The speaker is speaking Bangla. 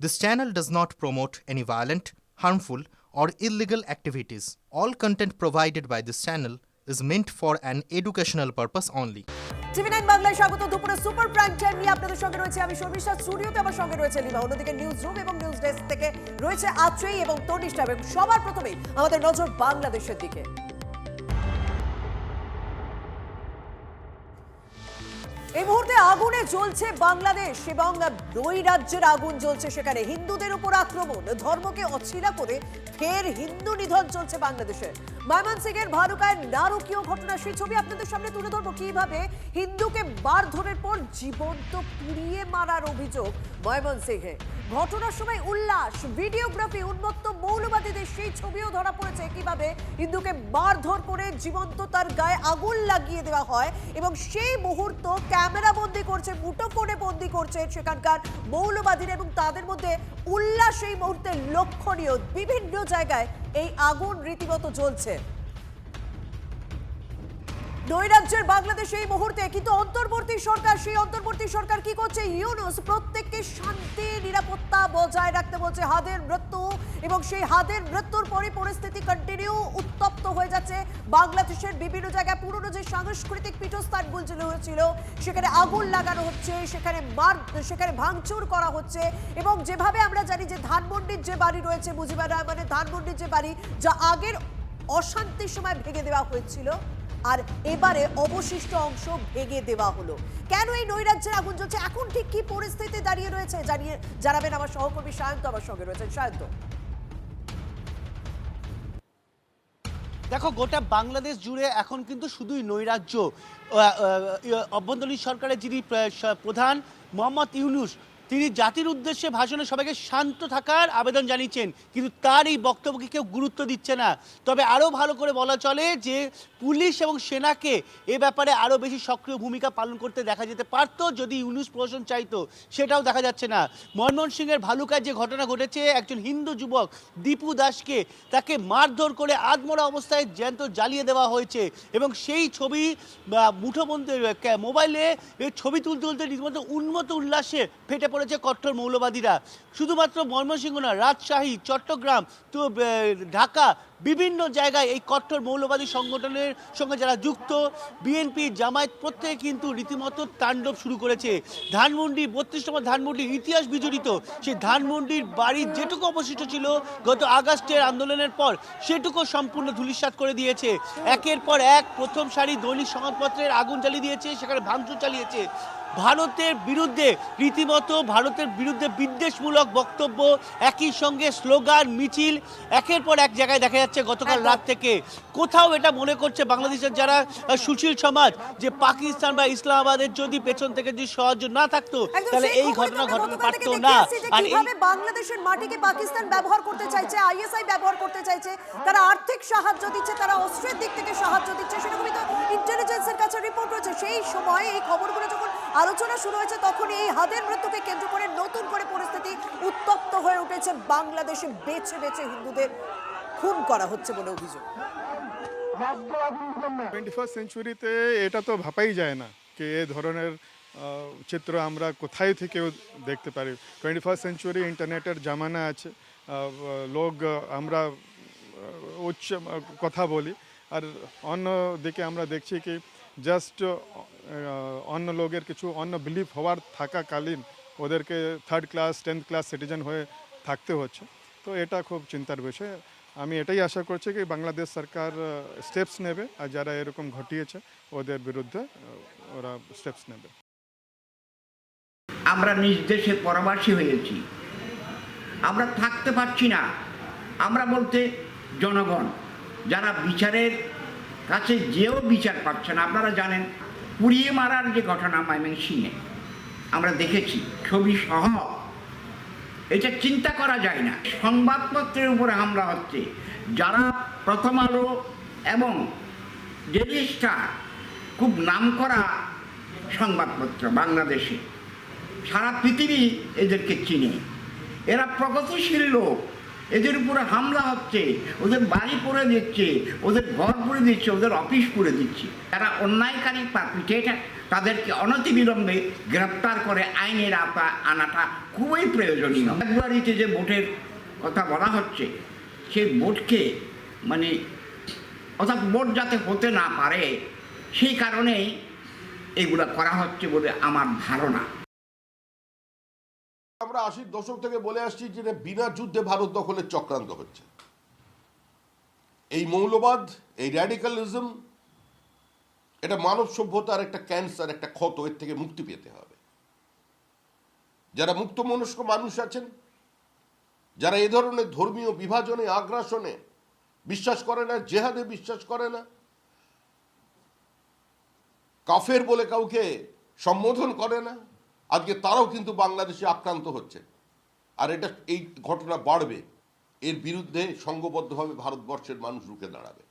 This channel does not promote any violent, harmful, or illegal activities. All content provided by this channel is meant for an educational purpose only. টিভি9 বাংলায় স্বাগত। দুপুরে সুপার প্রাইম টাইম নিয়ে আপনাদের সঙ্গে রয়েছে আমি শর্মিষ্ঠা, স্টুডিওতে আমার সঙ্গে রয়েছে লিমা, অন্যদিকে নিউজ রুম এবং নিউজ ডেস্ক থেকে রয়েছে আত্রেই এবং তনিষ্ঠা। এবং সবার প্রথমেই আমাদের নজর বাংলাদেশের দিকে। এই মুহূর্তে আগুনে জ্বলছে বাংলাদেশ এবং দুই রাজ্যের আগুন জ্বলছে। সেখানে হিন্দুদের উপর আক্রমণ, ধর্মকে অছিলা করে ফের হিন্দু নিধন চলছে বাংলাদেশে। ময়মনসিংহের ভালুকায় নারকীয় ঘটনা, সেই ছবি আপনাদের সামনে তুলে ধরবো। কিভাবে হিন্দুকে মারধরের পর জীবন্ত পুড়িয়ে মারার অভিযোগ ময়মনসিংহে। ঘটনার সময় উল্লাস, ভিডিওগ্রাফি, উন্মত্ত মৌলবাদীদের সেই ছবিও ধরা পড়েছে। কিভাবে হিন্দুকে মারধর করে জীবন্ত তার গায়ে আগুন লাগিয়ে দেওয়া হয় এবং সেই মুহূর্ত ক্যামেরা বন্দি করছে, মুঠোফোনে বন্দি করছে সেখানকার মৌলবাদীরা এবং তাদের মধ্যে উল্লাস এই মুহূর্তে লক্ষণীয়। বিভিন্ন জায়গায় এই আগুন রীতিমতো জ্বলছে নৈরাজ্যের বাংলাদেশে এই মুহূর্তে। কিন্তু অন্তর্বর্তী সরকার, সেই অন্তর্বর্তী সরকার কি করছে? ইউনূস প্রত্যেককে শান্তি নিরাপত্তা বজায় রাখতে বলছে। হাদের মৃত্যু এবং সেই হাদের মৃত্যুর পরে পরিস্থিতি কন্টিনিউ উত্তপ্ত হয়ে যাচ্ছে বাংলাদেশের বিভিন্ন জায়গায়। পুরনো যে সাংস্কৃতিক পীঠস্থানগুলো ছিল সেখানে আগুন লাগানো হচ্ছে, সেখানে ভাঙচুর করা হচ্ছে। এবং যেভাবে আমরা জানি যে ধানমন্ডির যে বাড়ি রয়েছে, মুজিবুর রহমানের ধানমন্ডির যে বাড়ি, যা আগের অশান্তির সময় ভেঙে দেওয়া হয়েছিল, আর এবারে অবশিষ্ট অংশ ভেঙে দেওয়া হলো। কেন এই নৈরাজ্যের আগুন জ্বলছে? এখন ঠিক কি পরিস্থিতি দাঁড়িয়ে রয়েছে জানাবেন আমার সহকর্মী সায়ন্ত আমার সঙ্গে রয়েছেন। সায়ন্ত, দেখো, গোটা বাংলাদেশ জুড়ে এখন কিন্তু শুধুই নৈরাজ্য। অভ্যন্তরীণ সরকারের যিনি প্রধান মোহাম্মদ ইউনূস, তিনি জাতির উদ্দেশ্যে ভাষণে সবাইকে শান্ত থাকার আবেদন জানিয়েছেন, কিন্তু তার এই বক্তব্যকে কেউ গুরুত্ব দিচ্ছে না। তবে আরও ভালো করে বলা চলে যে পুলিশ এবং সেনাকে এ ব্যাপারে আরও বেশি সক্রিয় ভূমিকা পালন করতে দেখা যেতে পারত যদি ইউনূস প্রশাসন চাইতো, সেটাও দেখা যাচ্ছে না। ময়মনসিংহের ভালুকায় যে ঘটনা ঘটেছে, একজন হিন্দু যুবক দীপু দাসকে তাকে মারধর করে আধমরা অবস্থায় জ্যান্ত জ্বালিয়ে দেওয়া হয়েছে এবং সেই ছবি মুঠোবন্ধী মোবাইলে ছবি তুলতে তুলতে রীতিমতো উন্মত্ত উল্লাসে ফেটে পড়েছে কট্টর মৌলবাদীরা। শুধুমাত্র ময়মনসিংহ না, রাজশাহী, চট্টগ্রাম, তো ঢাকা, বিভিন্ন জায়গায় এই কট্টর মৌলবাদী সংগঠনের সঙ্গে যারা যুক্ত, বিএনপি, জামায়াত, প্রত্যেকে কিন্তু রীতিমতো তাণ্ডব শুরু করেছে। ধানমন্ডি 32তম ধানমন্ডির ইতিহাস বিজড়িত সেই ধানমন্ডির বাড়ির যেটুকু অবশিষ্ট ছিল গত আগস্টের আন্দোলনের পর, সেটুকু সম্পূর্ণ ধূলিসাৎ করে দিয়েছে। একের পর এক প্রথম সারি দৈনিক সংবাদপত্রের আগুন জ্বালিয়ে দিয়েছে, সেখানে ভাঙচুর চালিয়েছে। ভারতের বিরুদ্ধে রীতিমতো ভারতের বিরুদ্ধে বিদ্বেষমূলক বক্তব্য, একই সঙ্গে স্লোগান, মিছিল একের পর এক জায়গায় দেখা যাচ্ছে গতকাল রাত থেকে। কোথাও এটা মনে করছে বাংলাদেশের যারা সুশীল সমাজ যে পাকিস্তান বা ইসলামাবাদের যদি পেছন থেকে যদি সাহায্য না থাকতো তাহলে এই ঘটনা ঘটতে পারতো না। আর এইভাবে বাংলাদেশের মাটিকে পাকিস্তান ব্যবহার করতে চাইছে, আইএসআই ব্যবহার করতে চাইছে, তারা আর্থিক সাহায্য দিচ্ছে, তারা অস্ত্রের দিক থেকে সাহায্য দিচ্ছে, সেরকমই তো ইন্টেলিজেন্সের কাছে রিপোর্ট রয়েছে। সেই সময় এই খবরগুলো যখন আলোচনা শুরু হয়েছে তখন এই হাদের মৃত্যুকে কেন্দ্র করে নতুন করে পরিস্থিতি উত্তপ্ত হয়ে উঠেছে। বাংলাদেশে বেছে বেছে হিন্দুদের খুন করা হচ্ছে বলে অভিযোগ। 21st সেঞ্চুরিতে এটা তো ভাবাই যায় না যে এ ধরনের চিত্র আমরা কোথায় থেকেও দেখতে পারি। 21st সেঞ্চুরি ইন্টারনেটের জামানা আছে, লোক আমরা উচ্চ কথা বলি, আর অন্যদিকে আমরা দেখছি কি জাস্ট অন্য লোকের কিছু অন্য বিলিফ হওয়ার থাকাকালীন ওদেরকে 3rd class 10th class citizen হয়ে থাকতে হচ্ছে। তো এটা খুব চিন্তার বিষয়। আমি এটাই আশা করছি কি বাংলাদেশ সরকার স্টেপস নেবে, আর যারা এরকম ঘটিয়েছে ওদের বিরুদ্ধে ওরা স্টেপস নেবে। আমরা নিজ দেশে পরবাসী হয়েছি, আমরা থাকতে পারছি না। আমরা বলতে জনগণ যারা বিচারের কাছে যেও বিচার পাচ্ছে না। আপনারা জানেন পুড়িয়ে মারার যে ঘটনা ময়মনসিংহে আমরা দেখেছি ছবি সহ, এটা চিন্তা করা যায় না। সংবাদপত্রের উপরে হামলা হচ্ছে। যারা প্রথম আলো এবং ডেইলি স্টার খুব নামকরা সংবাদপত্র বাংলাদেশে, সারা পৃথিবী এদেরকে চিনে। এরা প্রগতিশীল লোক, এদের উপরে হামলা হচ্ছে, ওদের বাড়ি পুড়ে দিচ্ছে, ওদের ঘর পুড়ে দিচ্ছে, ওদের অফিস পুড়ে দিচ্ছে। যারা অন্যায়কারী পারপিটেটার তাদেরকে অনতিবিলম্বে গ্রেপ্তার করে আইনের আওতায় আনাটা খুবই প্রয়োজনীয়। ফেব্রুয়ারিতে যে ভোটের কথা বলা হচ্ছে, সেই ভোটকে মানে অর্থাৎ ভোট যাতে হতে না পারে সেই কারণেই এগুলো করা হচ্ছে বলে আমার ধারণা। আমরা 80-র দশক থেকে বলে আসছি যে বিনা যুদ্ধে ভারত দখলের চক্রান্ত হচ্ছে। এই মৌলবাদ, এই র্যাডিক্যালিজম, এটা মানব সভ্যতার একটা ক্যান্সার, একটা ক্ষত। এর থেকে মুক্তি পেতে হবে। যারা মুক্ত মনস্ক মানুষ আছেন, যারা এ ধরনের ধর্মীয় বিভাজনে, আগ্রাসনে বিশ্বাস করে না, জেহাদে বিশ্বাস করে না, কাফের বলে কাউকে সম্বোধন করে না, আজকে তারাও কিন্তু বাংলাদেশে আক্রান্ত হচ্ছে। আর এটা এই ঘটনা বাড়বে, এর বিরুদ্ধে সংঘবদ্ধভাবে ভারতবর্ষের মানুষ রুখে দাঁড়াবে।